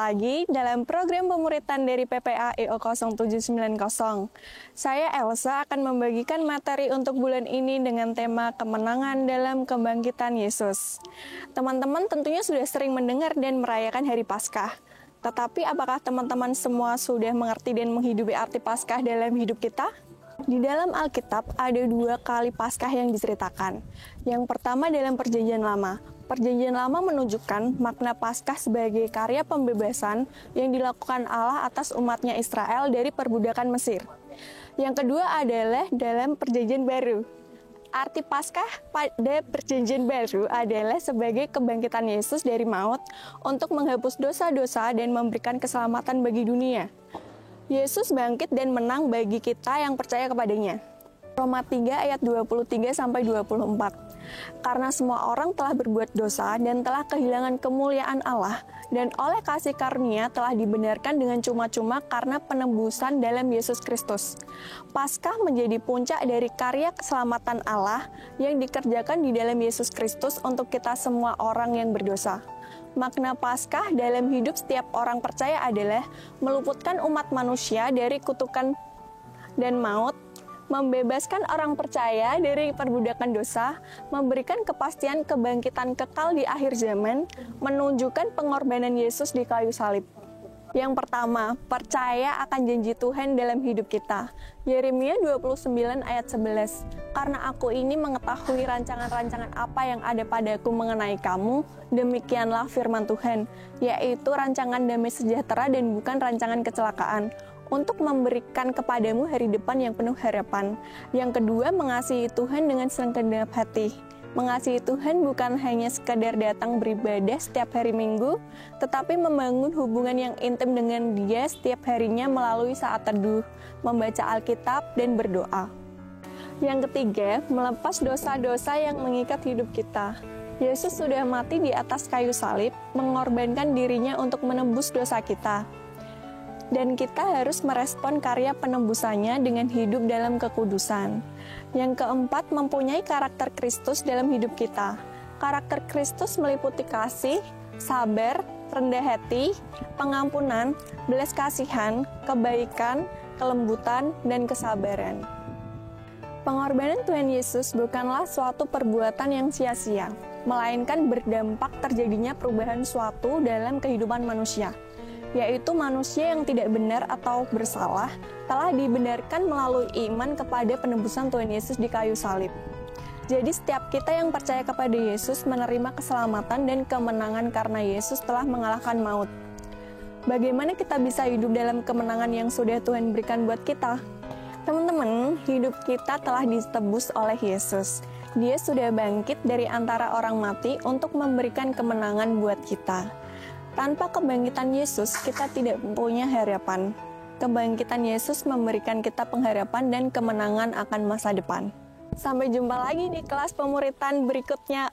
lagi dalam program pemuritan dari PPA EO 0790. Saya Elsa akan membagikan materi untuk bulan ini dengan tema kemenangan dalam kebangkitan Yesus. Teman-teman tentunya sudah sering mendengar dan merayakan Hari Paskah. Tetapi apakah teman-teman semua sudah mengerti dan menghidupi arti Paskah dalam hidup kita? Di dalam Alkitab ada 2 kali Paskah yang diceritakan. Yang pertama dalam Perjanjian Lama. Perjanjian Lama menunjukkan makna Paskah sebagai karya pembebasan yang dilakukan Allah atas umatnya Israel dari perbudakan Mesir. Yang kedua adalah dalam Perjanjian Baru. Arti Paskah pada Perjanjian Baru adalah sebagai kebangkitan Yesus dari maut untuk menghapus dosa-dosa dan memberikan keselamatan bagi dunia. Yesus bangkit dan menang bagi kita yang percaya kepadanya. Roma 3 ayat 23-24. Karena semua orang telah berbuat dosa dan telah kehilangan kemuliaan Allah, dan oleh kasih karunia telah dibenarkan dengan cuma-cuma karena penebusan dalam Yesus Kristus. Paskah menjadi puncak dari karya keselamatan Allah yang dikerjakan di dalam Yesus Kristus untuk kita semua orang yang berdosa. Makna Paskah dalam hidup setiap orang percaya adalah meluputkan umat manusia dari kutukan dan maut, membebaskan orang percaya dari perbudakan dosa, memberikan kepastian kebangkitan kekal di akhir zaman, menunjukkan pengorbanan Yesus di kayu salib. Yang pertama, percaya akan janji Tuhan dalam hidup kita. Yeremia 29 ayat 11. Karena aku ini mengetahui rancangan-rancangan apa yang ada padaku mengenai kamu, demikianlah firman Tuhan, yaitu rancangan damai sejahtera dan bukan rancangan kecelakaan, untuk memberikan kepadamu hari depan yang penuh harapan. Yang kedua, mengasihi Tuhan dengan segenap hati. Mengasihi Tuhan bukan hanya sekadar datang beribadah setiap hari Minggu, tetapi membangun hubungan yang intim dengan Dia setiap harinya melalui saat teduh, membaca Alkitab, dan berdoa. Yang ketiga, melepas dosa-dosa yang mengikat hidup kita. Yesus sudah mati di atas kayu salib, mengorbankan dirinya untuk menebus dosa kita. Dan kita harus merespon karya penebusannya dengan hidup dalam kekudusan. Yang keempat, mempunyai karakter Kristus dalam hidup kita. Karakter Kristus meliputi kasih, sabar, rendah hati, pengampunan, belas kasihan, kebaikan, kelembutan, dan kesabaran. Pengorbanan Tuhan Yesus bukanlah suatu perbuatan yang sia-sia, melainkan berdampak terjadinya perubahan suatu dalam kehidupan manusia, yaitu manusia yang tidak benar atau bersalah telah dibenarkan melalui iman kepada penebusan Tuhan Yesus di kayu salib. Jadi setiap kita yang percaya kepada Yesus menerima keselamatan dan kemenangan karena Yesus telah mengalahkan maut. Bagaimana kita bisa hidup dalam kemenangan yang sudah Tuhan berikan buat kita? Teman-teman, hidup kita telah ditebus oleh Yesus. Dia sudah bangkit dari antara orang mati untuk memberikan kemenangan buat kita. Tanpa kebangkitan Yesus, kita tidak punya harapan. Kebangkitan Yesus memberikan kita pengharapan dan kemenangan akan masa depan. Sampai jumpa lagi di kelas pemuritan berikutnya.